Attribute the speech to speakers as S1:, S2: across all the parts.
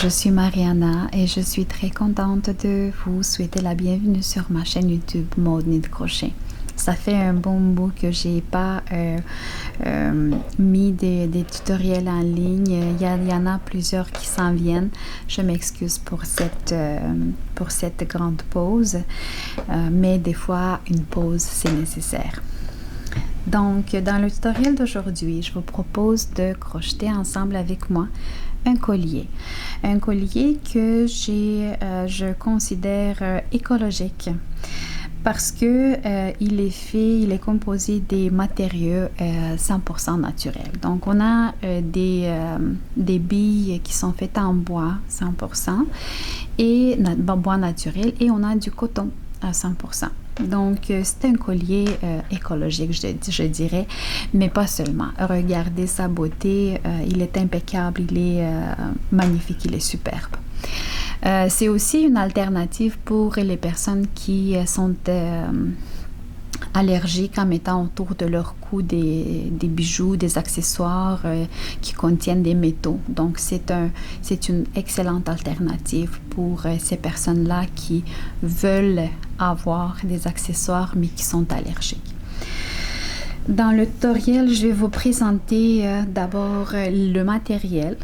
S1: je suis Mariana et je suis très contente de vous souhaiter la bienvenue sur ma chaîne YouTube Mode Nid Crochet. Ça fait un bon bout que j'ai pas mis des tutoriels en ligne. Il y en a plusieurs qui s'en viennent. Je m'excuse pour cette grande pause, mais des fois une pause c'est nécessaire. Donc, dans le tutoriel d'aujourd'hui, je vous propose de crocheter ensemble avec moi un collier. Un collier que je considère écologique parce que il est composé des matériaux 100% naturels. Donc, on a des billes qui sont faites en bois 100% et bois naturel, et on a du coton à 100%. Donc, c'est un collier écologique, je dirais, mais pas seulement. Regardez sa beauté, il est impeccable, il est magnifique, il est superbe. C'est aussi une alternative pour les personnes qui sont allergiques en mettant autour de leur cou des bijoux, des accessoires qui contiennent des métaux. Donc, c'est une excellente alternative pour ces personnes-là qui veulent avoir des accessoires mais qui sont allergiques. Dans le tutoriel, je vais vous présenter d'abord le matériel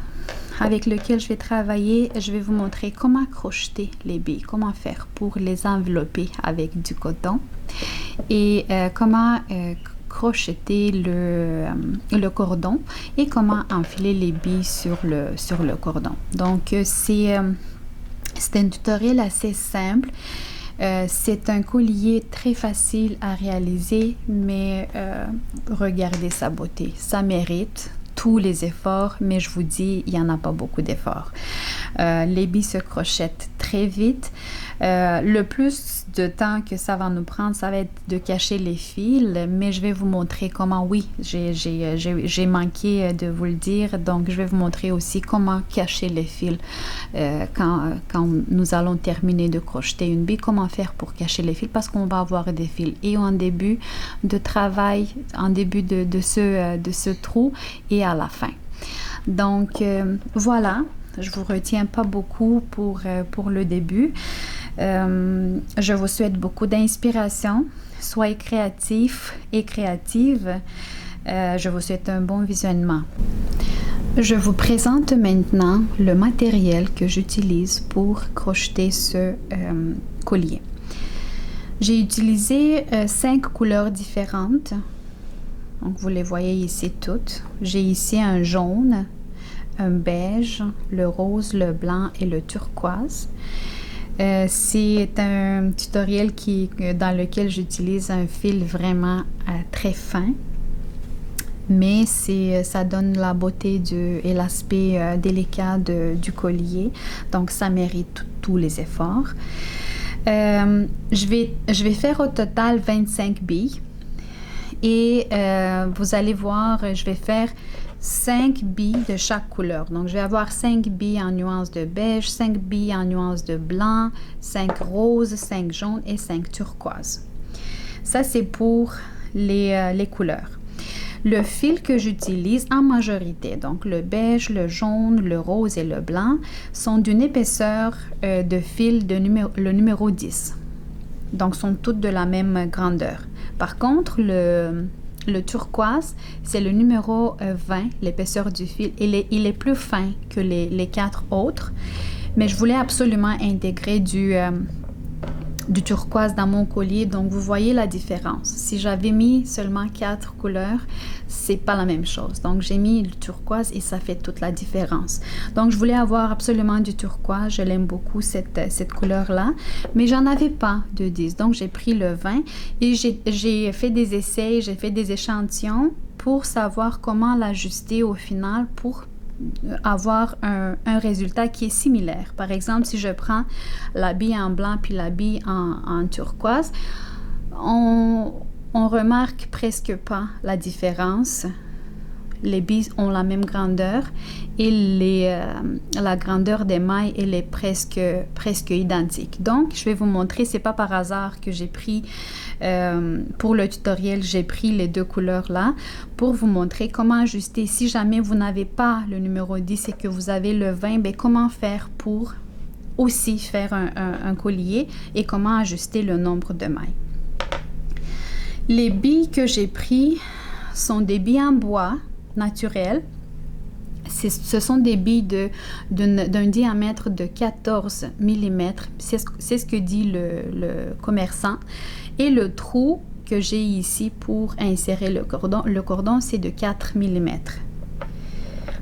S1: avec lequel je vais travailler. Je vais vous montrer comment crocheter les billes, comment faire pour les envelopper avec du coton et comment crocheter le cordon et comment enfiler les billes sur le cordon. Donc, c'est un tutoriel assez simple. C'est un collier très facile à réaliser, mais regardez sa beauté, ça mérite tous les efforts, mais je vous dis, il n'y en a pas beaucoup d'efforts. Les billes se crochettent très vite. Le plus de temps que ça va nous prendre, ça va être de cacher les fils, mais je vais vous montrer comment, oui, j'ai manqué de vous le dire, donc je vais vous montrer aussi comment cacher les fils quand nous allons terminer de crocheter une bille, comment faire pour cacher les fils, parce qu'on va avoir des fils et en début de travail, en début de ce trou et à la fin. Donc voilà, je vous retiens pas beaucoup pour le début. Je vous souhaite beaucoup d'inspiration. Soyez créatifs et créatives. Je vous souhaite un bon visionnement. Je vous présente maintenant le matériel que j'utilise pour crocheter ce collier. J'ai utilisé 5 couleurs différentes. Donc, vous les voyez ici toutes. J'ai ici un jaune, un beige, le rose, le blanc et le turquoise. C'est un tutoriel dans lequel j'utilise un fil vraiment très fin, mais ça donne la beauté et l'aspect délicat du collier. Donc, ça mérite tous les efforts. Je vais faire au total 25 billes. Et vous allez voir, je vais faire 5 billes de chaque couleur. Donc, je vais avoir 5 billes en nuance de beige, 5 billes en nuance de blanc, 5 roses, 5 jaunes et 5 turquoises. Ça, c'est pour les couleurs. Le fil que j'utilise en majorité, donc le beige, le jaune, le rose et le blanc, sont d'une épaisseur de fil le numéro 10. Donc, sont toutes de la même grandeur. Par contre, le turquoise, c'est le numéro 20, l'épaisseur du fil. Il est plus fin que les 4 autres, mais je voulais absolument intégrer du turquoise dans mon collier. Donc, vous voyez la différence. Si j'avais mis seulement 4 couleurs, c'est pas la même chose. Donc, j'ai mis le turquoise et ça fait toute la différence. Donc, je voulais avoir absolument du turquoise. Je l'aime beaucoup, cette couleur-là. Mais j'en avais pas de 10. Donc, j'ai pris le 20 et j'ai fait des essais, j'ai fait des échantillons pour savoir comment l'ajuster au final pour avoir un résultat qui est similaire. Par exemple, si je prends la bille en blanc puis la bille en turquoise, on remarque presque pas la différence. les billes ont la même grandeur et la grandeur des mailles elle est presque identique. Donc je vais vous montrer, c'est pas par hasard que j'ai pris pour le tutoriel, j'ai pris les deux couleurs là pour vous montrer comment ajuster. Si jamais vous n'avez pas le numéro 10 et que vous avez le 20, ben comment faire pour aussi faire un collier et comment ajuster le nombre de mailles. Les billes que j'ai pris sont des billes en bois naturel. Ce sont des billes d'un diamètre de 14 mm. C'est ce que dit le commerçant. Et le trou que j'ai ici pour insérer le cordon c'est de 4 mm.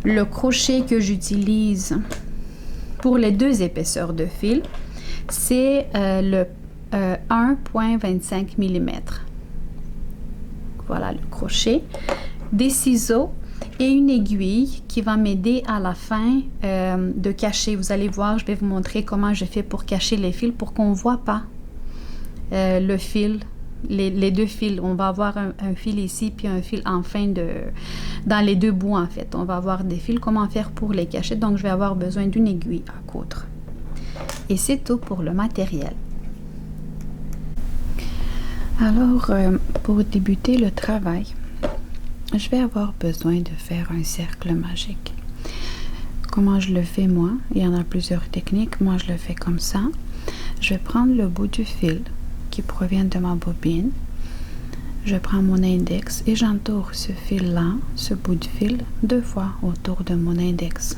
S1: Le crochet que j'utilise pour les deux épaisseurs de fil, c'est le 1,25 mm. Voilà le crochet, des ciseaux et une aiguille qui va m'aider à la fin de cacher. Vous allez voir, je vais vous montrer comment je fais pour cacher les fils pour qu'on ne voit pas le fil, les deux fils. On va avoir un fil ici puis un fil en fin dans les deux bouts en fait. On va avoir des fils, comment faire pour les cacher. Donc je vais avoir besoin d'une aiguille à coudre. Et c'est tout pour le matériel. Alors, pour débuter le travail, je vais avoir besoin de faire un cercle magique. Comment je le fais moi? Il y en a plusieurs techniques. Moi, je le fais comme ça. Je vais prendre le bout du fil qui provient de ma bobine. Je prends mon index et j'entoure ce fil-là, ce bout de fil, 2 fois autour de mon index.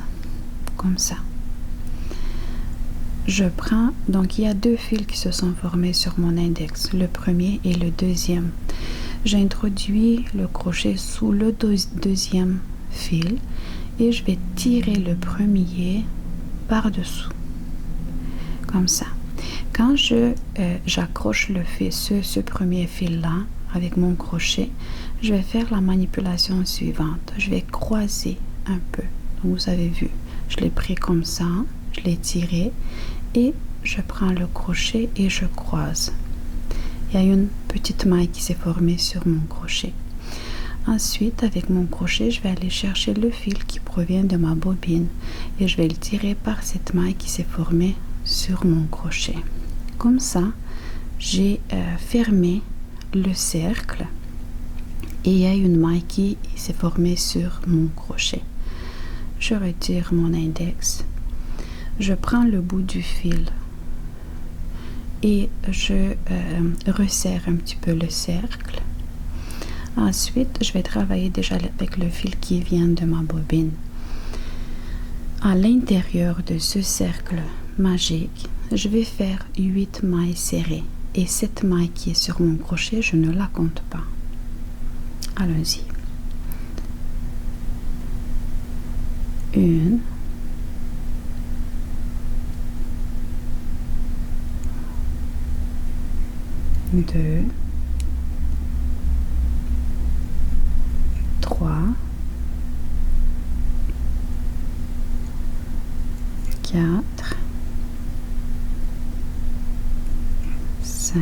S1: Comme ça. Je prends, donc il y a 2 fils qui se sont formés sur mon index, le premier et le deuxième. J'introduis le crochet sous le deuxième fil et je vais tirer le premier par-dessous, comme ça. Quand j'accroche le fil, ce premier fil-là avec mon crochet, je vais faire la manipulation suivante. Je vais croiser un peu. Donc, vous avez vu, je l'ai pris comme ça, je l'ai tiré et je prends le crochet et je croise. Il y a une petite maille qui s'est formée sur mon crochet. Ensuite, avec mon crochet, je vais aller chercher le fil qui provient de ma bobine et je vais le tirer par cette maille qui s'est formée sur mon crochet. Comme ça, j'ai fermé le cercle et il y a une maille qui s'est formée sur mon crochet. Je retire mon index. Je prends le bout du fil et je resserre un petit peu le cercle. Ensuite, je vais travailler déjà avec le fil qui vient de ma bobine. À l'intérieur de ce cercle magique, je vais faire 8 mailles serrées. Et cette maille qui est sur mon crochet, je ne la compte pas. Allons-y. 1, 2, 3, 4, 5,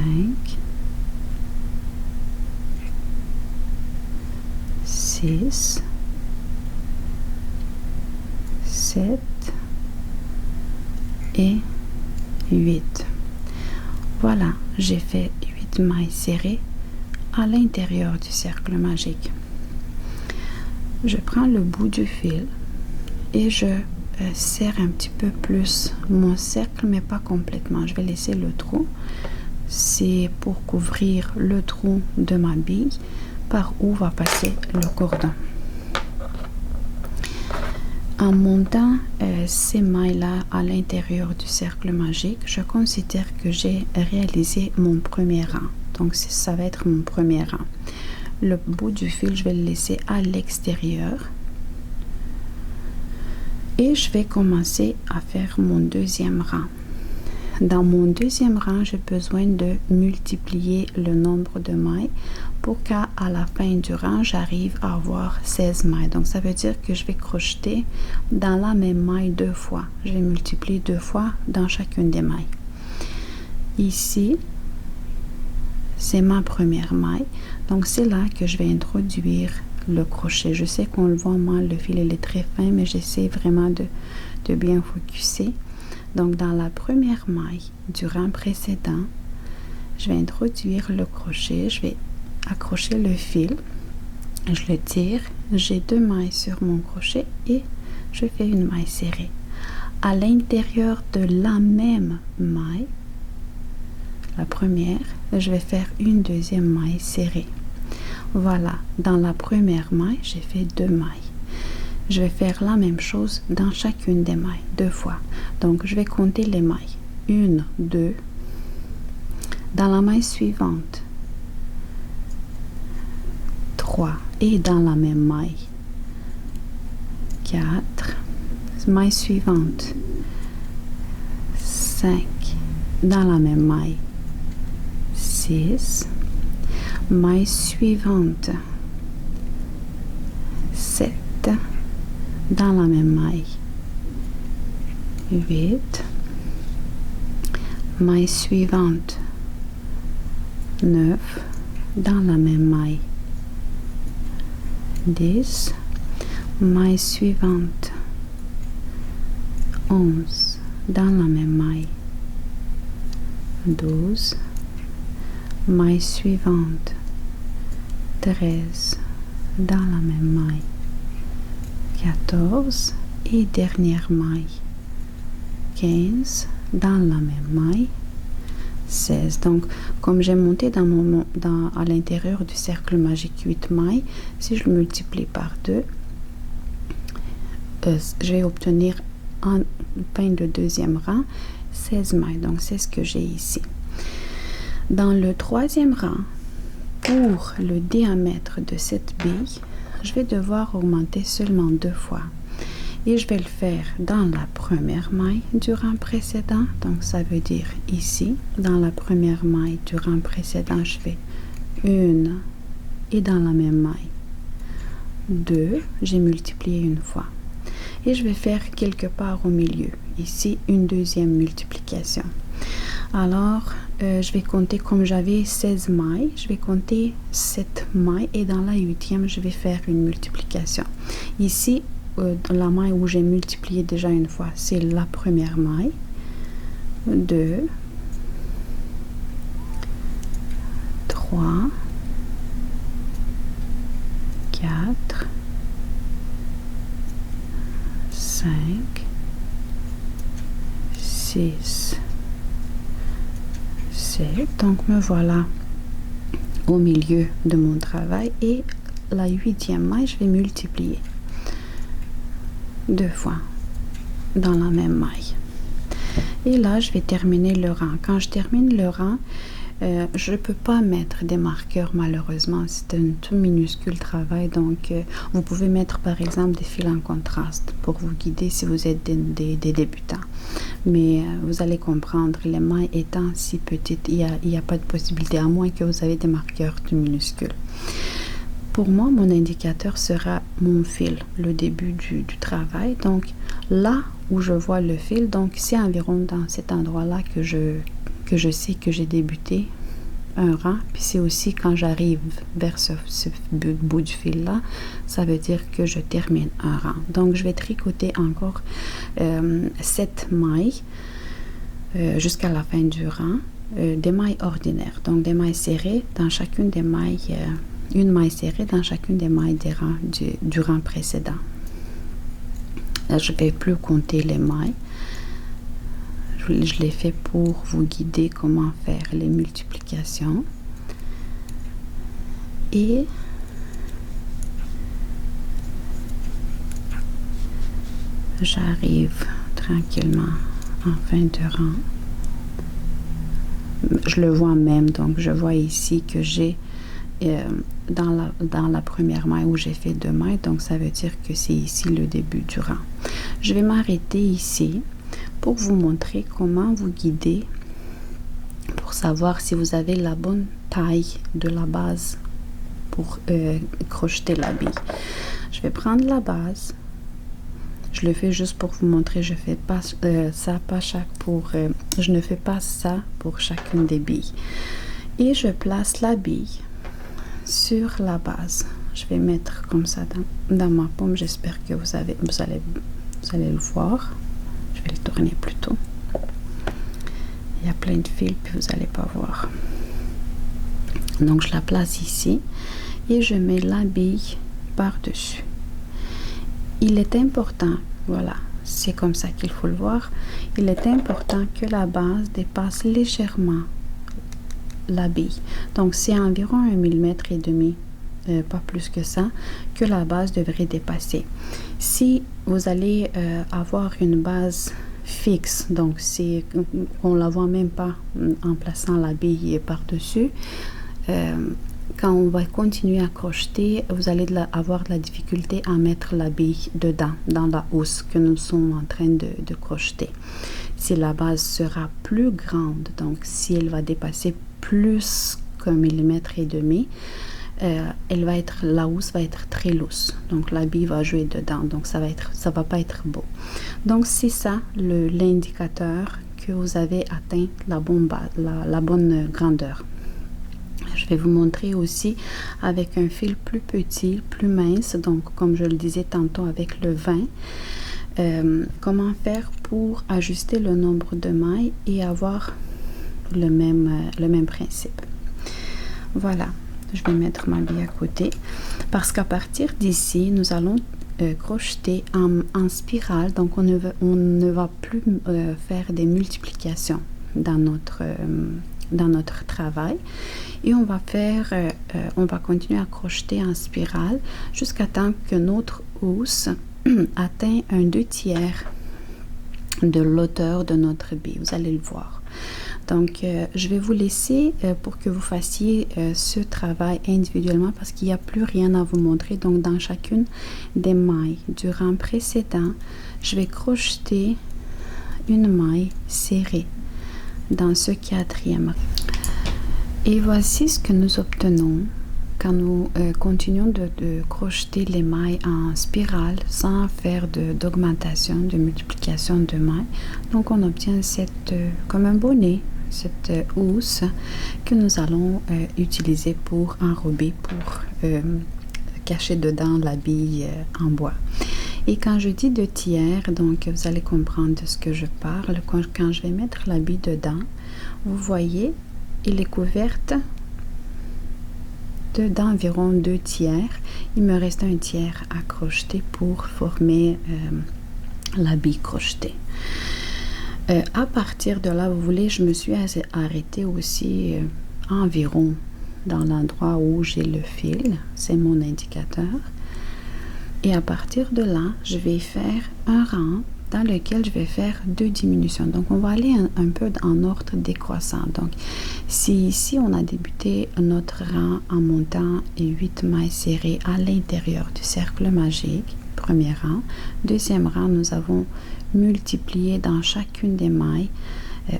S1: 6, 7 et 8. Voilà, j'ai fait 8 mailles serrées à l'intérieur du cercle magique. Je prends le bout du fil et je serre un petit peu plus mon cercle, mais pas complètement. Je vais laisser le trou. C'est pour couvrir le trou de ma bille par où va passer le cordon. En montant ces mailles-là à l'intérieur du cercle magique, je considère que j'ai réalisé mon premier rang. Donc, ça va être mon premier rang. Le bout du fil, je vais le laisser à l'extérieur. Et je vais commencer à faire mon deuxième rang. Dans mon deuxième rang, j'ai besoin de multiplier le nombre de mailles pour qu'à la fin du rang, j'arrive à avoir 16 mailles. Donc, ça veut dire que je vais crocheter dans la même maille 2 fois. Je vais multiplier 2 fois dans chacune des mailles. Ici, c'est ma première maille. Donc, c'est là que je vais introduire le crochet. Je sais qu'on le voit mal, le fil il est très fin, mais j'essaie vraiment de bien focuser. Donc dans la première maille du rang précédent, je vais introduire le crochet, je vais accrocher le fil, je le tire, j'ai 2 mailles sur mon crochet et je fais une maille serrée. À l'intérieur de la même maille, la première, je vais faire une deuxième maille serrée. Voilà, dans la première maille, j'ai fait 2 mailles. Je vais faire la même chose dans chacune des mailles, 2 fois. Donc, je vais compter les mailles. 1, 2. Dans la maille suivante, 3. Et dans la même maille, 4. Maille suivante, 5. Dans la même maille, 6. Maille suivante, 7. Dans la même maille, 8. Maille suivante, 9. Dans la même maille, 10. Maille suivante, 11. Dans la même maille, 12. Maille suivante, 13. Dans la même maille, 14. Et dernière maille, 15. Dans la même maille, 16. Donc, comme j'ai monté à l'intérieur du cercle magique 8 mailles, si je le multiplie par 2, je vais obtenir en fin de deuxième rang 16 mailles. Donc, c'est ce que j'ai ici. Dans le troisième rang, pour le diamètre de cette bille, je vais devoir augmenter seulement 2 fois. Et je vais le faire dans la première maille du rang précédent. Donc, ça veut dire ici, dans la première maille du rang précédent, je fais 1 et dans la même maille, 2. J'ai multiplié une fois. Et je vais faire quelque part au milieu. Ici, une deuxième multiplication. Alors, je vais compter comme j'avais 16 mailles. Je vais compter 7 mailles et dans la 8e, je vais faire une multiplication. Ici, la maille où j'ai multiplié déjà une fois, c'est la première maille. 2, 3, 4, 5, 6, 7. Donc, me voilà au milieu de mon travail et la 8e maille, je vais multiplier 2 fois dans la même maille. Et là, je vais terminer le rang. Quand je termine le rang, je ne peux pas mettre des marqueurs malheureusement, c'est un tout minuscule travail, donc vous pouvez mettre par exemple des fils en contraste pour vous guider si vous êtes des débutants. Mais vous allez comprendre, les mailles étant si petites, il n'y a pas de possibilité, à moins que vous avez des marqueurs tout minuscules. Pour moi, mon indicateur sera mon fil, le début du travail. Donc là où je vois le fil, donc c'est environ dans cet endroit-là que je sais que j'ai débuté un rang. Puis c'est aussi quand j'arrive vers ce bout du fil-là, ça veut dire que je termine un rang. Donc je vais tricoter encore 7 mailles jusqu'à la fin du rang, des mailles ordinaires. Donc des mailles serrées dans chacune des mailles, une maille serrée dans chacune des mailles des rangs du rang précédent. Là, je ne vais plus compter les mailles. Je l'ai fait pour vous guider comment faire les multiplications. Et j'arrive tranquillement en fin de rang. Je le vois même, donc je vois ici que j'ai dans la première maille où j'ai fait 2 mailles, donc ça veut dire que c'est ici le début du rang. Je vais m'arrêter ici pour vous montrer comment vous guider pour savoir si vous avez la bonne taille de la base pour crocheter la bille. Je vais prendre la base. Je le fais juste pour vous montrer. Je fais pas ça, pas chaque pour. Je ne fais pas ça pour chacune des billes. Et je place la bille sur la base. je vais mettre comme ça dans ma paume. J'espère que vous allez le voir. Je vais le tourner plutôt. Il y a plein de fils, puis vous n'allez pas voir. Donc, je la place ici et je mets la bille par-dessus. Il est important, voilà, c'est comme ça qu'il faut le voir. Il est important que la base dépasse légèrement la bille. Donc, c'est environ 1,5 mm, pas plus que ça, que la base devrait dépasser. Si vous allez avoir une base fixe, donc c'est on la voit même pas en plaçant la bille par-dessus, quand on va continuer à crocheter, vous allez avoir de la difficulté à mettre la bille dedans, dans la housse que nous sommes en train de crocheter. Si la base sera plus grande, donc si elle va dépasser plus qu'1,5 mm, la housse va être très lousse, donc la bille va jouer dedans, donc ça va pas être beau. Donc c'est ça l'indicateur que vous avez atteint la bonne grandeur. Je vais vous montrer aussi avec un fil plus petit, plus mince, donc comme je le disais tantôt avec le 20, comment faire pour ajuster le nombre de mailles et avoir le même principe. Voilà. Je vais mettre ma bille à côté parce qu'à partir d'ici, nous allons crocheter en spirale. Donc, on ne va plus faire des multiplications dans notre travail. Et on va continuer à crocheter en spirale jusqu'à temps que notre housse atteint un 2/3 de l'auteur de notre bille. Vous allez le voir. Donc, je vais vous laisser pour que vous fassiez ce travail individuellement parce qu'il n'y a plus rien à vous montrer. Donc, dans chacune des mailles du rang précédent, je vais crocheter une maille serrée dans ce 4e. Et voici ce que nous obtenons quand nous continuons de crocheter les mailles en spirale sans faire d'augmentation, de multiplication de mailles. Donc, on obtient comme un bonnet, cette housse que nous allons utiliser pour enrober, pour cacher dedans la bille en bois. Et quand je dis 2/3, donc vous allez comprendre de ce que je parle. Quand je vais mettre la bille dedans, vous voyez, elle est couverte d'environ 2/3. Il me reste 1/3 à crocheter pour former la bille crochetée. À partir de là, vous voulez, je me suis arrêtée aussi environ dans l'endroit où j'ai le fil. C'est mon indicateur. Et à partir de là, je vais faire un rang dans lequel je vais faire 2 diminutions. Donc, on va aller un peu en ordre décroissant. Donc, si ici, on a débuté notre rang en montant 8 mailles serrées à l'intérieur du cercle magique, premier rang. Deuxième rang, nous avons multiplié dans chacune des mailles,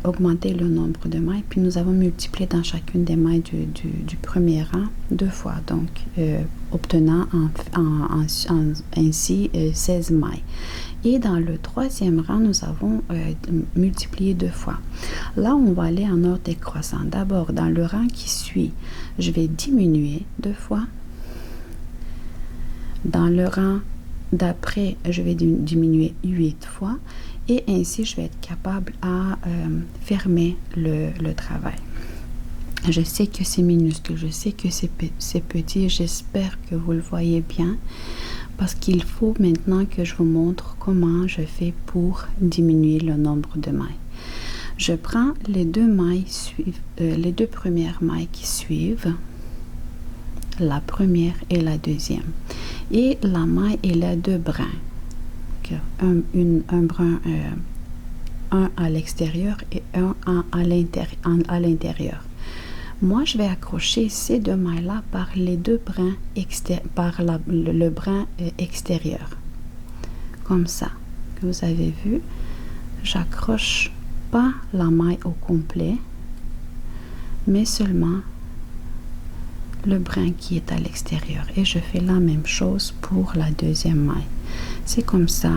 S1: augmenté le nombre de mailles, puis nous avons multiplié dans chacune des mailles du premier rang 2 fois, donc obtenant ainsi 16 mailles. Et dans le 3e rang, nous avons multiplié 2 fois. Là, on va aller en ordre décroissant. D'abord, dans le rang qui suit, je vais diminuer 2 fois. Dans le rang d'après, je vais diminuer 8 fois. Et ainsi, je vais être capable à fermer le travail. Je sais que c'est minuscule, je sais que c'est petit. J'espère que vous le voyez bien. Parce qu'il faut maintenant que je vous montre comment je fais pour diminuer le nombre de mailles. Je prends les deux premières mailles qui suivent, la première et la deuxième. Et la maille, elle a 2 brins. Un brin à l'extérieur et un à l'intérieur. Moi, je vais accrocher ces 2 mailles-là par les 2 brins le brin extérieur. Comme ça, que vous avez vu, j'accroche pas la maille au complet, mais seulement le brin qui est à l'extérieur. Et je fais la même chose pour la deuxième maille. C'est comme ça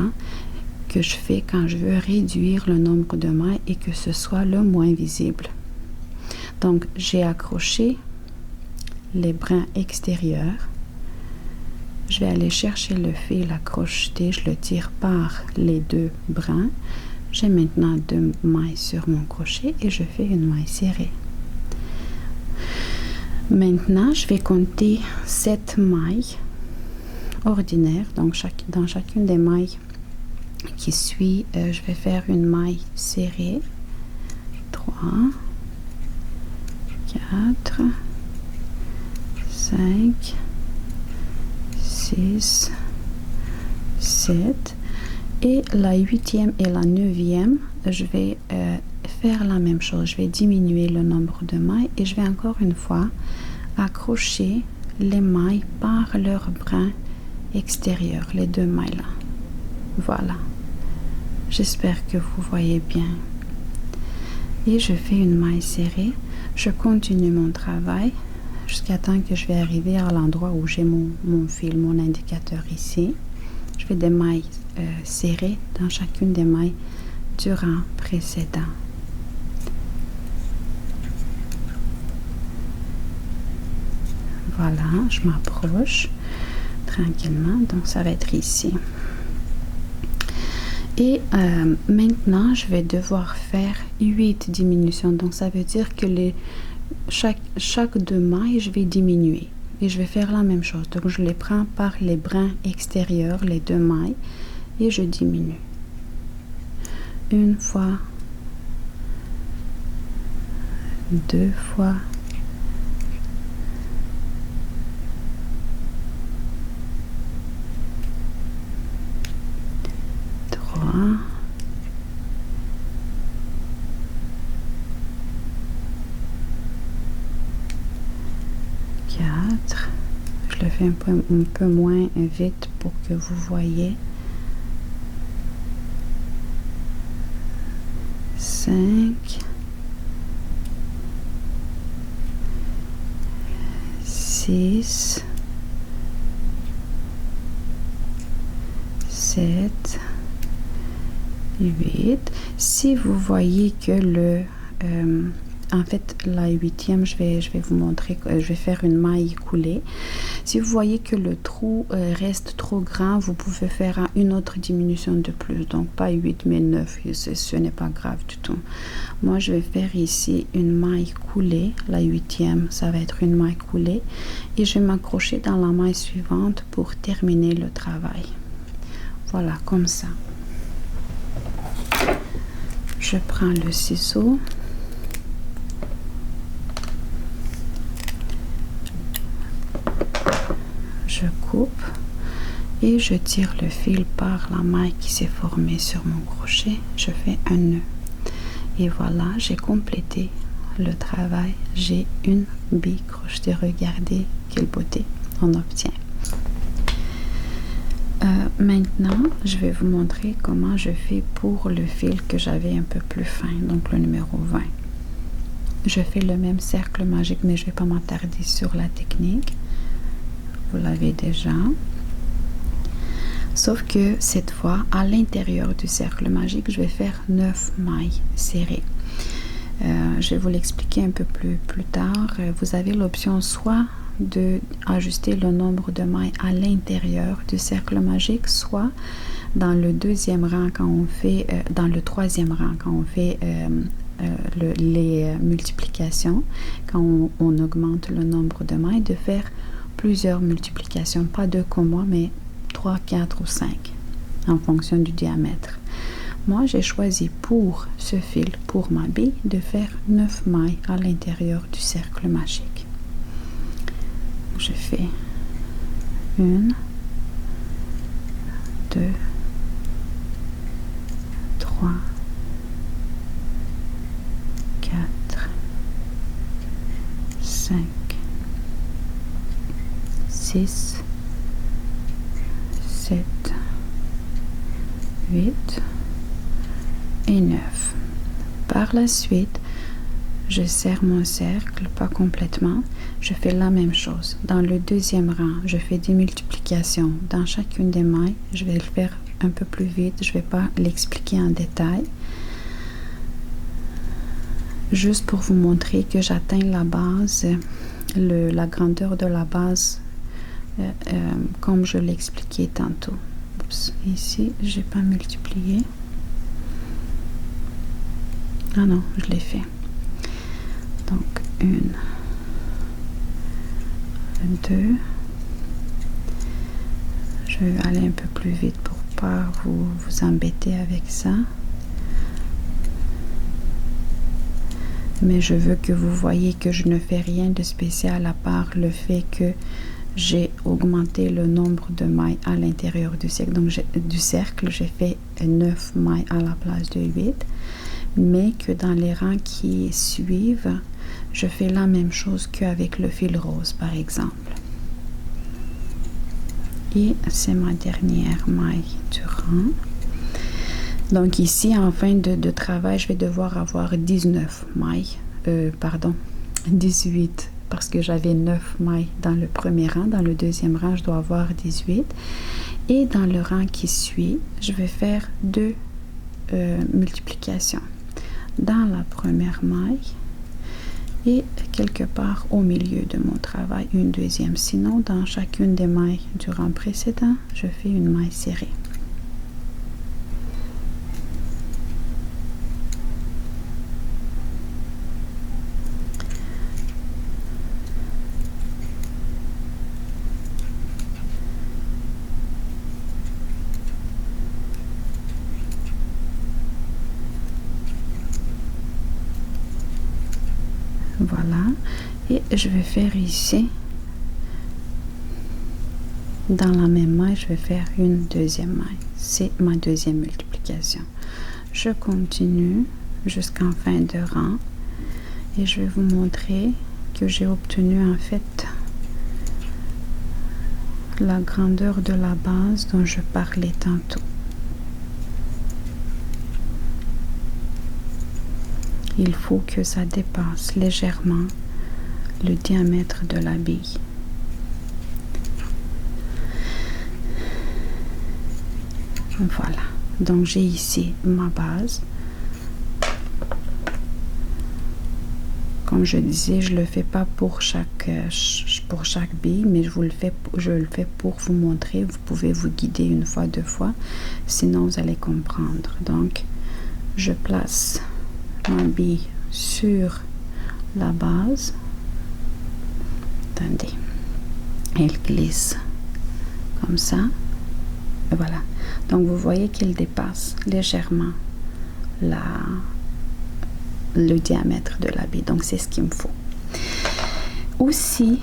S1: que je fais quand je veux réduire le nombre de mailles et que ce soit le moins visible. Donc, j'ai accroché les brins extérieurs je vais aller chercher le fil à crocheter, je le tire par les deux brins. J'ai maintenant 2 mailles sur mon crochet et je fais une maille serrée. Maintenant, je vais compter 7 mailles ordinaires. Donc, dans chacune des mailles qui suit, je vais faire une maille serrée. 3, 4, 5, 6, 7. Et la 8e et la 9e, je vais faire la même chose. Je vais diminuer le nombre de mailles et je vais encore une fois accrocher les mailles par leur brin extérieur, les 2 mailles là. Voilà. J'espère que vous voyez bien. Et je fais une maille serrée. Je continue mon travail jusqu'à temps que je vais arriver à l'endroit où j'ai mon fil, mon indicateur ici. Je fais des mailles serrées dans chacune des mailles du rang précédent. Voilà, je m'approche tranquillement, donc ça va être ici. Et maintenant, je vais devoir faire 8 diminutions. Donc, ça veut dire que chaque 2 mailles, je vais diminuer. Et je vais faire la même chose. Donc, je les prends par les brins extérieurs, les 2 mailles, et je diminue. Une fois, 2 fois, 3, 4. Je le fais un peu moins vite pour que vous voyez. 5, 6, 7, 8. Si vous voyez que en fait, la 8e, je vais vous montrer, je vais faire une maille coulée. Si vous voyez que le trou reste trop grand, vous pouvez faire une autre diminution de plus. Donc, pas 8, mais 9. Ce n'est pas grave du tout. Moi, je vais faire ici une maille coulée. La 8e, ça va être une maille coulée. Et je vais m'accrocher dans la maille suivante pour terminer le travail. Voilà, comme ça. Je prends le ciseau. Je coupe et je tire le fil par la maille qui s'est formée sur mon crochet. Je fais un nœud. Et voilà, j'ai complété le travail. J'ai une bille crochetée. Regardez quelle beauté on obtient. Maintenant, je vais vous montrer comment je fais pour le fil que j'avais un peu plus fin, donc le numéro 20. Je fais le même cercle magique, mais je ne vais pas m'attarder sur la technique. Vous l'avez déjà. Sauf que cette fois, à l'intérieur du cercle magique, je vais faire 9 mailles serrées. Je vais vous l'expliquer un peu plus tard. Vous avez l'option soit d'ajuster le nombre de mailles à l'intérieur du cercle magique, soit dans le 2e rang quand on fait, dans le 3e rang quand on fait les multiplications, quand on augmente le nombre de mailles, de faire plusieurs multiplications, pas 2 comme moi, mais 3, 4 ou 5 en fonction du diamètre. Moi, j'ai choisi pour ce fil, pour ma bille, de faire 9 mailles à l'intérieur du cercle magique. Je fais 1, 2, 3, 4, 5, 6, 7, 8 et 9. Par la suite, je serre mon cercle, pas complètement. Je fais la même chose. Dans le 2e rang, je fais des multiplications dans chacune des mailles. Je vais le faire un peu plus vite. Je ne vais pas l'expliquer en détail. Juste pour vous montrer que j'atteins la base, la grandeur de la base comme je l'expliquais tantôt. Oups, ici, j'ai pas multiplié. Ah non, je l'ai fait. Donc, 1, 2. Je vais aller un peu plus vite pour pas vous embêter avec ça. Mais je veux que vous voyez que je ne fais rien de spécial à part le fait que j'ai augmenté le nombre de mailles à l'intérieur du cercle. Donc, j'ai fait 9 mailles à la place de 8. Mais que dans les rangs qui suivent, je fais la même chose qu'avec le fil rose, par exemple. Et c'est ma dernière maille du rang. Donc ici, en fin de travail, je vais devoir avoir 19 mailles, 18, parce que j'avais 9 mailles dans le premier rang. Dans le deuxième rang, je dois avoir 18. Et dans le rang qui suit, je vais faire 2 multiplications. Dans la première maille et quelque part au milieu de mon travail, une deuxième. Sinon, dans chacune des mailles du rang précédent, je fais une maille serrée. Voilà, et je vais faire ici, dans la même maille, je vais faire une deuxième maille. C'est ma deuxième multiplication. Je continue jusqu'en fin de rang et je vais vous montrer que j'ai obtenu en fait la grandeur de la base dont je parlais tantôt. Il faut que ça dépasse légèrement le diamètre de la bille. Voilà. Donc j'ai ici ma base. Comme je disais, je le fais pas pour chaque bille, mais je le fais pour vous montrer. Vous pouvez vous guider une fois, 2 fois, sinon vous allez comprendre. Donc je place ma bille sur la base. Attendez, elle glisse comme ça. Et voilà. Donc vous voyez qu'elle dépasse légèrement le diamètre de la bille. Donc c'est ce qu'il me faut. Aussi,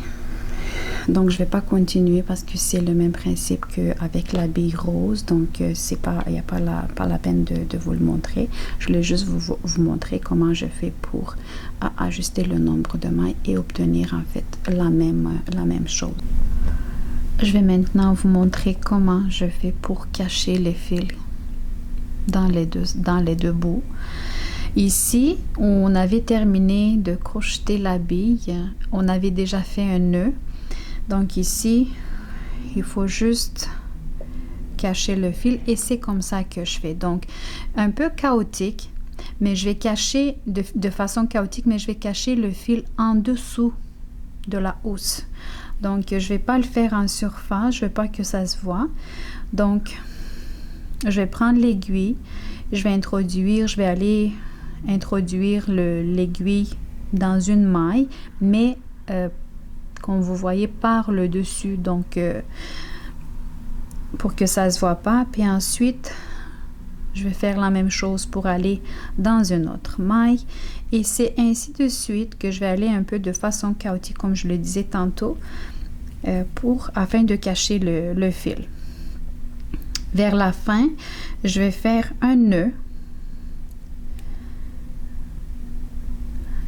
S1: donc je vais pas continuer parce que c'est le même principe qu'avec la bille rose. Donc il n'y a pas la peine de vous le montrer. Je voulais juste vous montrer comment je fais pour ajuster le nombre de mailles et obtenir en fait la même chose. Je vais maintenant vous montrer comment je fais pour cacher les fils dans les deux bouts. Ici, on avait terminé de crocheter la bille. On avait déjà fait un nœud. Donc ici, il faut juste cacher le fil et c'est comme ça que je fais. Donc, un peu chaotique, mais je vais cacher de façon chaotique, mais je vais cacher le fil en dessous de la housse. Donc, je vais pas le faire en surface, je veux pas que ça se voit. Donc, je vais prendre l'aiguille, je vais aller introduire l'aiguille dans une maille, mais comme vous voyez par le dessus, donc pour que ça se voit pas. Puis ensuite, je vais faire la même chose pour aller dans une autre maille et c'est ainsi de suite que je vais aller un peu de façon chaotique comme je le disais tantôt afin de cacher le fil. Vers la fin, je vais faire un nœud.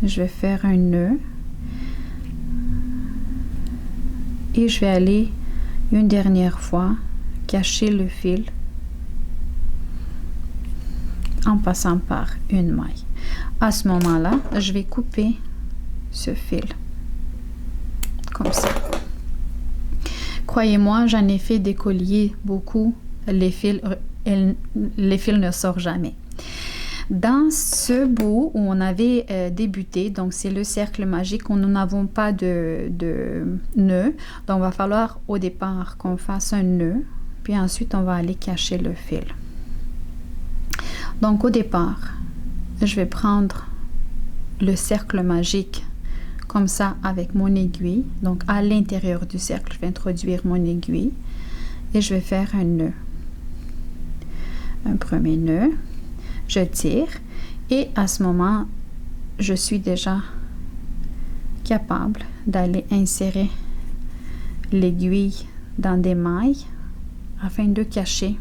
S1: Je vais faire un nœud et je vais aller une dernière fois cacher le fil en passant par une maille. À ce moment-là, je vais couper ce fil comme ça. Croyez-moi, j'en ai fait des colliers beaucoup. Les fils ne sortent jamais. Dans ce bout où on avait débuté, donc c'est le cercle magique où nous n'avons pas de nœud, donc il va falloir au départ qu'on fasse un nœud, puis ensuite on va aller cacher le fil. Donc au départ, je vais prendre le cercle magique comme ça avec mon aiguille. Donc à l'intérieur du cercle, je vais introduire mon aiguille et je vais faire un nœud. Un premier nœud, je tire et à ce moment, je suis déjà capable d'aller insérer l'aiguille dans des mailles afin de cacher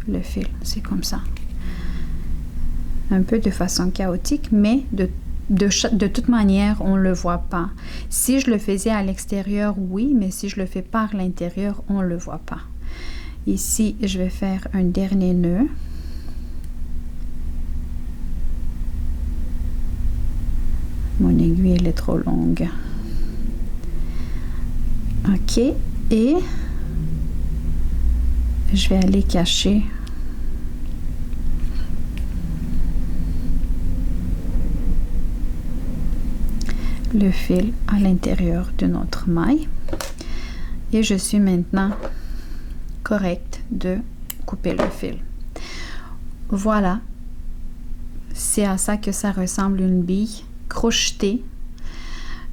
S1: le fil. C'est comme ça. Un peu de façon chaotique, mais de toute manière, on ne le voit pas. Si je le faisais à l'extérieur, oui, mais si je le fais par l'intérieur, on ne le voit pas. Ici, je vais faire un dernier nœud. Mon aiguille, elle est trop longue. OK. Et je vais aller cacher le fil à l'intérieur de notre maille. Et je suis maintenant correcte de couper le fil. Voilà. C'est à ça que ça ressemble une bille crochetée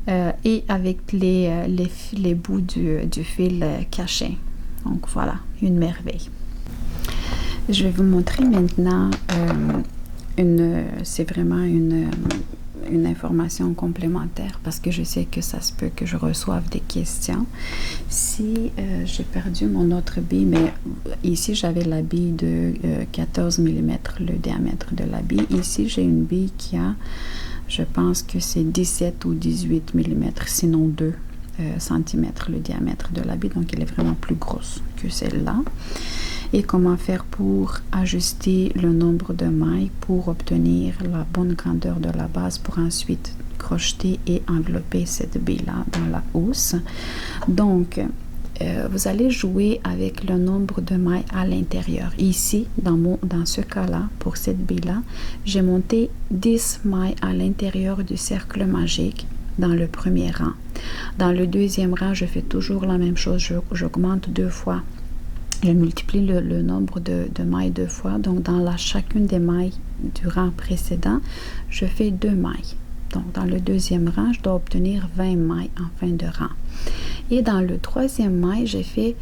S1: et avec les bouts du fil cachés. Donc voilà, une merveille. Je vais vous montrer maintenant c'est vraiment une information complémentaire parce que je sais que ça se peut que je reçoive des questions. Si j'ai perdu mon autre bille, mais ici j'avais la bille de 14 mm, le diamètre de la bille. Ici j'ai une bille qui a, je pense que c'est 17 ou 18 mm, sinon 2 cm le diamètre de la bille, donc elle est vraiment plus grosse que celle-là. Et comment faire pour ajuster le nombre de mailles pour obtenir la bonne grandeur de la base pour ensuite crocheter et envelopper cette bille-là dans la housse. Donc, vous allez jouer avec le nombre de mailles à l'intérieur. Ici, dans ce cas-là, pour cette bille-là, j'ai monté 10 mailles à l'intérieur du cercle magique dans le premier rang. Dans le deuxième rang, je fais toujours la même chose. J'augmente 2 fois. Je multiplie le nombre de mailles 2 fois. Donc, dans chacune des mailles du rang précédent, je fais 2 mailles. Donc, dans le deuxième rang, je dois obtenir 20 mailles en fin de rang. Et dans le troisième maille, j'ai fait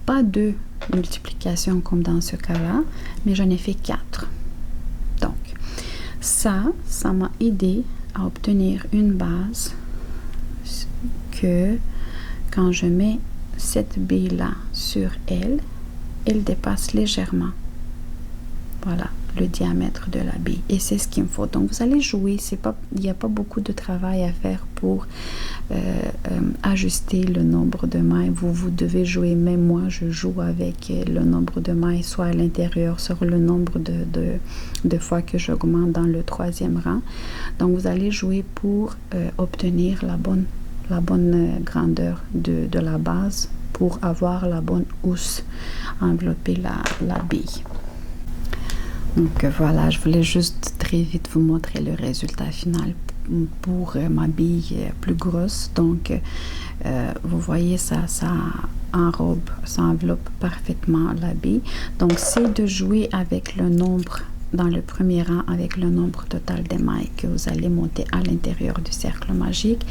S1: pas 2 multiplications comme dans ce cas-là, mais j'en ai fait 4. Donc, ça m'a aidé à obtenir une base que quand je mets cette bille-là sur elle, elle dépasse légèrement, voilà, le diamètre de la bille. Et c'est ce qu'il me faut. Donc, vous allez jouer. Il n'y a pas beaucoup de travail à faire pour ajuster le nombre de mailles. Vous devez jouer. Même moi, je joue avec le nombre de mailles, soit à l'intérieur, sur le nombre de fois que j'augmente dans le troisième rang. Donc, vous allez jouer pour obtenir la bonne grandeur de la base pour avoir la bonne housse, envelopper la bille. Donc voilà, je voulais juste très vite vous montrer le résultat final pour ma bille plus grosse. Donc vous voyez, ça enrobe, ça enveloppe parfaitement la bille. Donc c'est de jouer avec le nombre dans le premier rang, avec le nombre total des mailles que vous allez monter à l'intérieur du cercle magique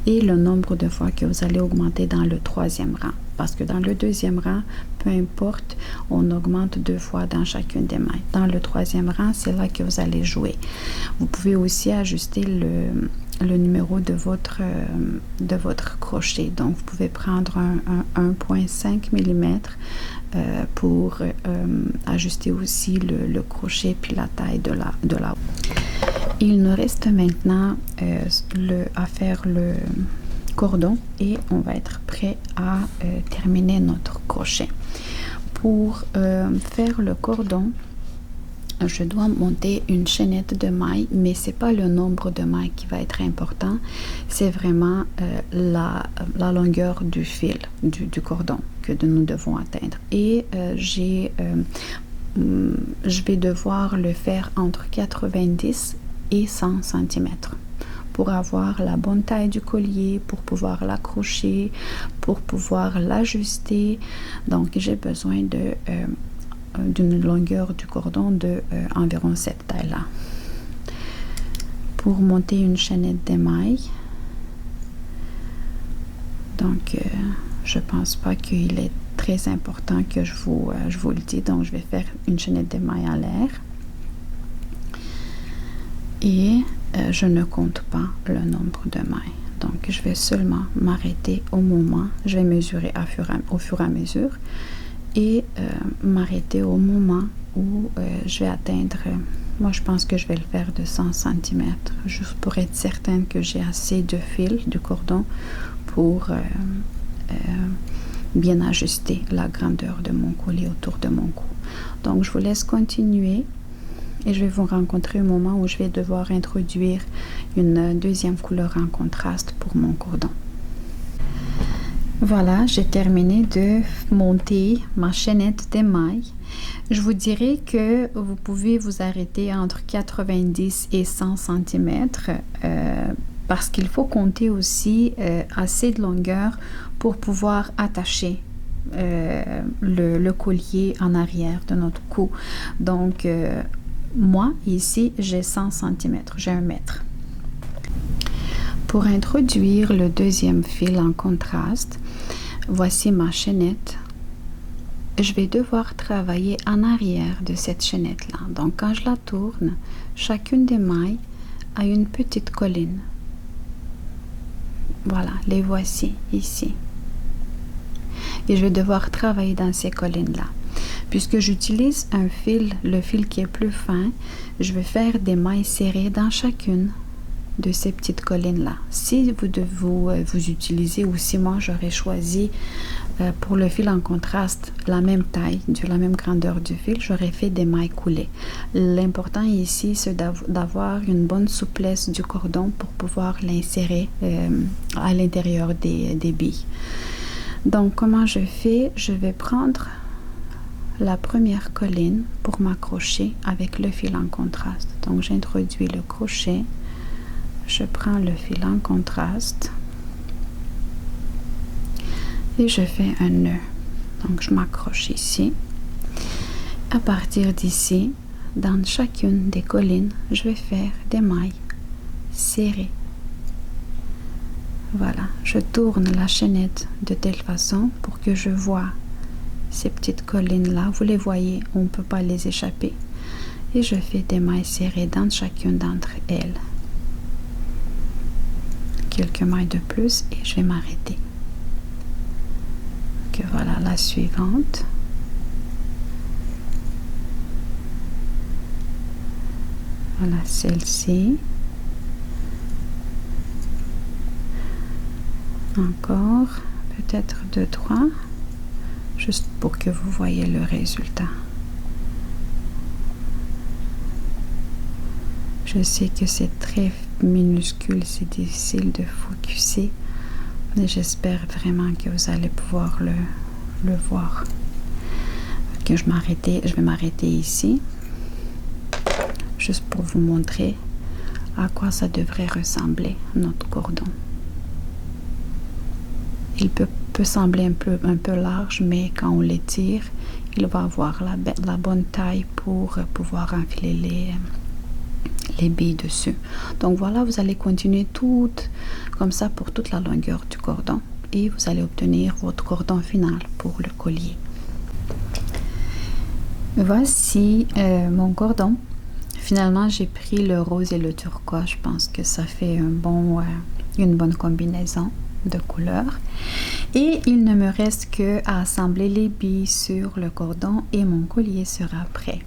S1: et le nombre de fois que vous allez augmenter dans le troisième rang. Parce que dans le deuxième rang, peu importe, on augmente 2 fois dans chacune des mailles. Dans le troisième rang, c'est là que vous allez jouer. Vous pouvez aussi ajuster le numéro de votre crochet. Donc, vous pouvez prendre un 1,5 mm pour ajuster aussi le crochet puis la taille de la. Il nous reste maintenant à faire le cordon et on va être prêt à terminer notre crochet. Pour faire le cordon, je dois monter une chaînette de mailles, mais c'est pas le nombre de mailles qui va être important, c'est vraiment la longueur du fil du cordon que nous devons atteindre. Et j'ai je vais devoir le faire entre 90 et 100 cm pour avoir la bonne taille du collier, pour pouvoir l'accrocher, pour pouvoir l'ajuster. Donc, j'ai besoin d'une longueur du cordon de environ cette taille-là. Pour monter une chaînette d'émail, donc je pense pas qu'il est très important que je vous le dise, donc je vais faire une chaînette d'émail en l'air et je ne compte pas le nombre de mailles. Donc je vais seulement m'arrêter au moment, je vais mesurer au fur et à mesure et m'arrêter au moment où je vais atteindre, moi je pense que je vais le faire de 100 cm, juste pour être certaine que j'ai assez de fil, de cordon pour bien ajuster la grandeur de mon collier autour de mon cou. Donc je vous laisse continuer et je vais vous rencontrer au moment où je vais devoir introduire une deuxième couleur en contraste pour mon cordon. Voilà, j'ai terminé de monter ma chaînette d'émail. Je vous dirais que vous pouvez vous arrêter entre 90 et 100 cm parce qu'il faut compter aussi assez de longueur pour pouvoir attacher le collier en arrière de notre cou. Donc, moi, ici, j'ai 100 cm, j'ai 1 mètre. Pour introduire le deuxième fil en contraste, voici ma chaînette. Je vais devoir travailler en arrière de cette chaînette-là. Donc, quand je la tourne, chacune des mailles a une petite colline. Voilà, les voici ici. Et je vais devoir travailler dans ces collines-là. Puisque j'utilise un fil, le fil qui est plus fin, je vais faire des mailles serrées dans chacune de ces petites collines-là. Si vous utilisez ou si moi j'aurais choisi pour le fil en contraste la même taille, la même grandeur du fil, j'aurais fait des mailles coulées. L'important ici, c'est d'avoir une bonne souplesse du cordon pour pouvoir l'insérer à l'intérieur des billes. Donc, comment je fais? Je vais prendre la première colline pour m'accrocher avec le fil en contraste. Donc, j'introduis le crochet, je prends le fil en contraste et je fais un nœud. Donc, je m'accroche ici. À partir d'ici, dans chacune des collines, je vais faire des mailles serrées. Voilà, je tourne la chaînette de telle façon pour que je vois ces petites collines-là. Vous les voyez, on ne peut pas les échapper. Et je fais des mailles serrées dans chacune d'entre elles. Quelques mailles de plus et je vais m'arrêter. Donc voilà la suivante. Voilà celle-ci. Encore peut-être 2, 3, juste pour que vous voyez le résultat. Je sais que c'est très minuscule, c'est difficile de focuser, mais j'espère vraiment que vous allez pouvoir le voir. Que je vais m'arrêter ici, juste pour vous montrer à quoi ça devrait ressembler notre cordon. Il peut sembler un peu large, mais quand on l'étire, il va avoir la bonne taille pour pouvoir enfiler les billes dessus. Donc voilà, vous allez continuer tout comme ça pour toute la longueur du cordon et vous allez obtenir votre cordon final pour le collier. Voici mon cordon. Finalement, j'ai pris le rose et le turquoise. Je pense que ça fait une bonne combinaison de couleurs et il ne me reste que à assembler les billes sur le cordon et mon collier sera prêt.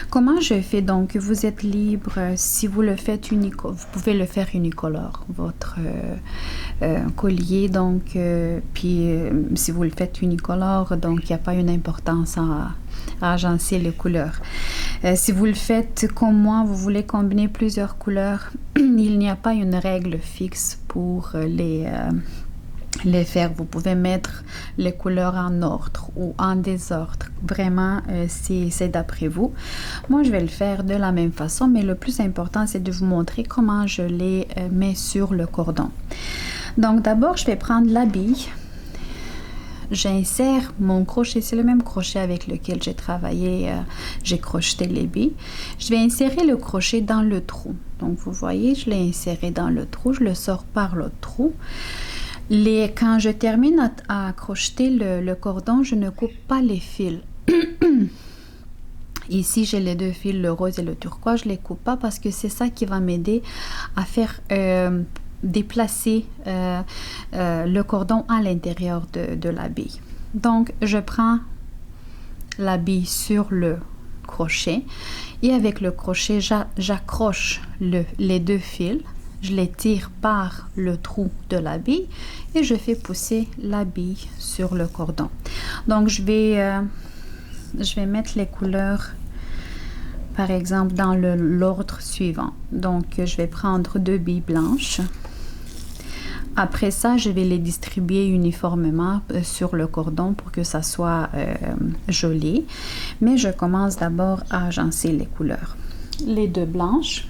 S1: Comment je fais? Donc vous êtes libre, si vous le faites vous pouvez le faire unicolore, votre collier, donc puis si vous le faites unicolore, donc il n'y a pas une importance à agencer les couleurs. Si vous le faites comme moi, vous voulez combiner plusieurs couleurs, il n'y a pas une règle fixe pour les faire. Vous pouvez mettre les couleurs en ordre ou en désordre. Vraiment, c'est d'après vous. Moi, je vais le faire de la même façon, mais le plus important, c'est de vous montrer comment je les mets sur le cordon. Donc, d'abord, je vais prendre la bille. J'insère mon crochet, c'est le même crochet avec lequel j'ai travaillé, j'ai crocheté les billes. Je vais insérer le crochet dans le trou. Donc, vous voyez, je l'ai inséré dans le trou, je le sors par l'autre trou. Quand je termine à crocheter le cordon, je ne coupe pas les fils. Ici, j'ai les deux fils, le rose et le turquoise. Je ne les coupe pas parce que c'est ça qui va m'aider à faire déplacer le cordon à l'intérieur de la bille. Donc, je prends la bille sur le crochet et avec le crochet, j'accroche les deux fils. Je les tire par le trou de la bille et je fais pousser la bille sur le cordon. Donc, je vais mettre les couleurs, par exemple, dans l'ordre suivant. Donc, je vais prendre 2 billes blanches. Après ça, je vais les distribuer uniformément sur le cordon pour que ça soit joli. Mais je commence d'abord à agencer les couleurs. Les 2 blanches.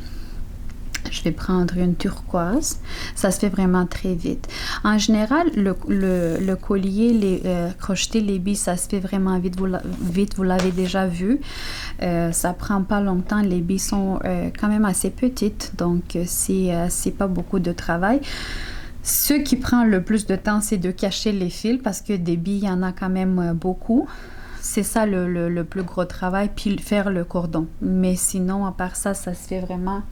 S1: Je vais prendre une turquoise. Ça se fait vraiment très vite. En général, le collier, crocheter les billes, ça se fait vraiment vite. Vous l'avez déjà vu. Ça prend pas longtemps. Les billes sont quand même assez petites. Donc, c'est pas beaucoup de travail. Ce qui prend le plus de temps, c'est de cacher les fils parce que des billes, il y en a quand même beaucoup. C'est ça le plus gros travail, puis faire le cordon. Mais sinon, à part ça, ça se fait vraiment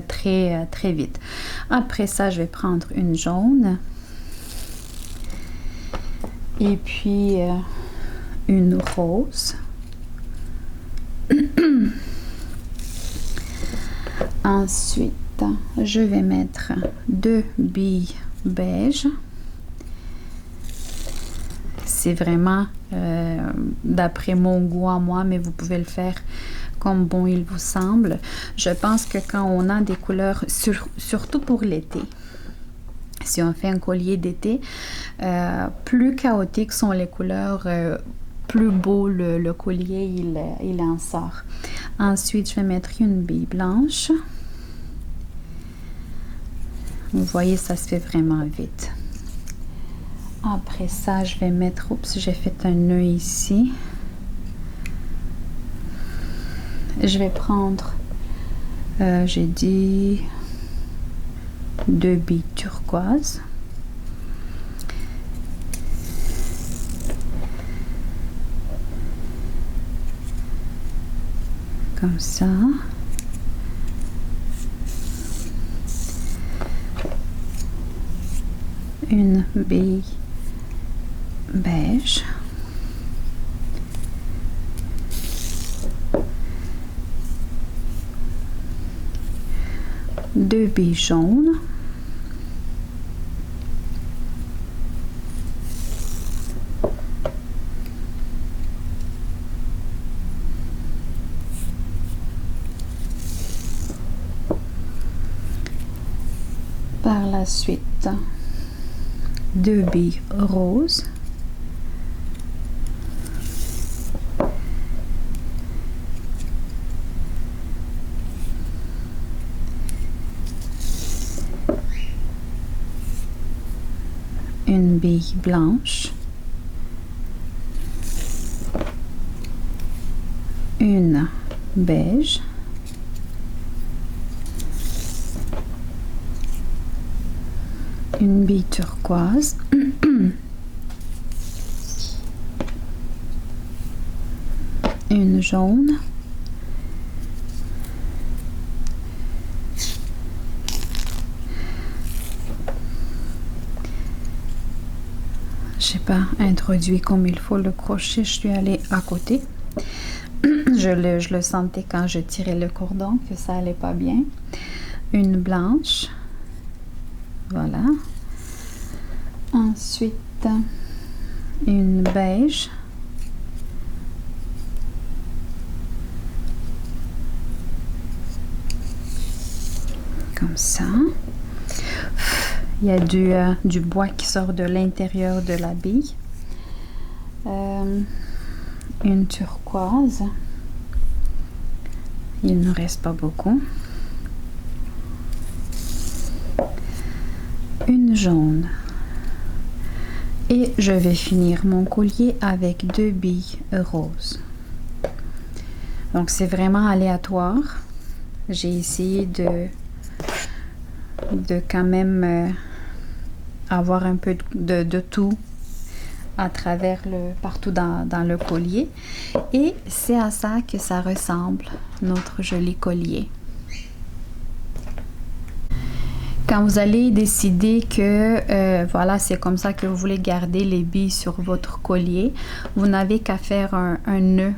S1: très vite. Après ça, je vais prendre une jaune. Et puis une rose. Ensuite, je vais mettre 2 billes beige. C'est vraiment d'après mon goût à moi, mais vous pouvez le faire comme bon il vous semble. Je pense que quand on a des couleurs, surtout pour l'été, si on fait un collier d'été, plus chaotiques sont les couleurs, plus beau le collier il en sort. Ensuite, je vais mettre une bille blanche. Vous voyez, ça se fait vraiment vite. Après ça, je vais mettre... Oups, j'ai fait un nœud ici. Je vais prendre... j'ai dit... 2 billes turquoise. Comme ça. Une bille beige. Deux billes jaunes. Par la suite, 2 billes roses. Une bille blanche. Une beige. Une bille turquoise. Une jaune. J'ai pas introduit comme il faut le crochet, je suis allée à côté. Je le sentais quand je tirais le cordon que ça allait pas bien. Une blanche. Voilà. Ensuite, une beige. Comme ça. Il y a du bois qui sort de l'intérieur de la bille. Une turquoise. Il ne reste pas beaucoup. Une jaune. Et je vais finir mon collier avec 2 billes roses. Donc c'est vraiment aléatoire. J'ai essayé de quand même avoir un peu de tout à travers partout dans le collier. Et c'est à ça que ça ressemble, notre joli collier. Quand vous allez décider que voilà, c'est comme ça que vous voulez garder les billes sur votre collier, vous n'avez qu'à faire un nœud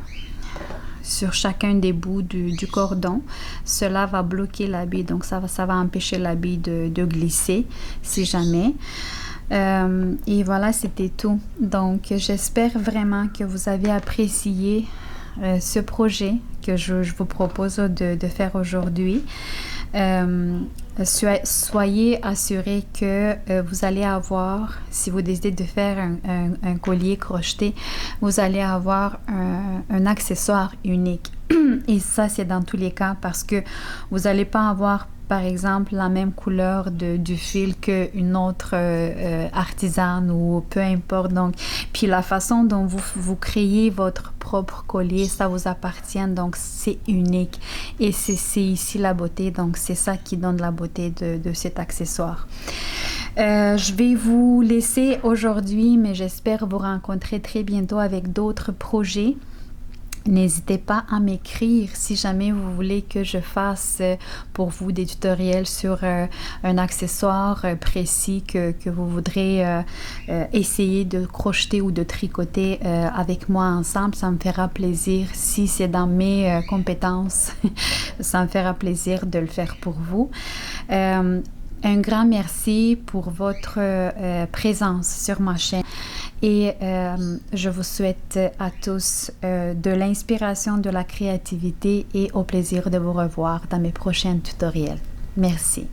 S1: sur chacun des bouts du cordon. Cela va bloquer la bille, donc ça va empêcher la bille de glisser si jamais. Et voilà, c'était tout. Donc j'espère vraiment que vous avez apprécié ce projet que je vous propose de faire aujourd'hui. Soyez assurés que vous allez avoir, si vous décidez de faire un collier crocheté, vous allez avoir un accessoire unique. Et ça, c'est dans tous les cas parce que vous n'allez pas avoir, par exemple, la même couleur du fil qu'une autre artisane ou peu importe. Donc, puis la façon dont vous créez votre propre collier, ça vous appartient, donc c'est unique. Et c'est ici la beauté, donc c'est ça qui donne la beauté de cet accessoire. Je vais vous laisser aujourd'hui, mais j'espère vous rencontrer très bientôt avec d'autres projets. N'hésitez pas à m'écrire si jamais vous voulez que je fasse pour vous des tutoriels sur un accessoire précis que vous voudrez essayer de crocheter ou de tricoter avec moi ensemble. Ça me fera plaisir. Si c'est dans mes compétences, ça me fera plaisir de le faire pour vous. Un grand merci pour votre présence sur ma chaîne et je vous souhaite à tous de l'inspiration, de la créativité et au plaisir de vous revoir dans mes prochains tutoriels. Merci.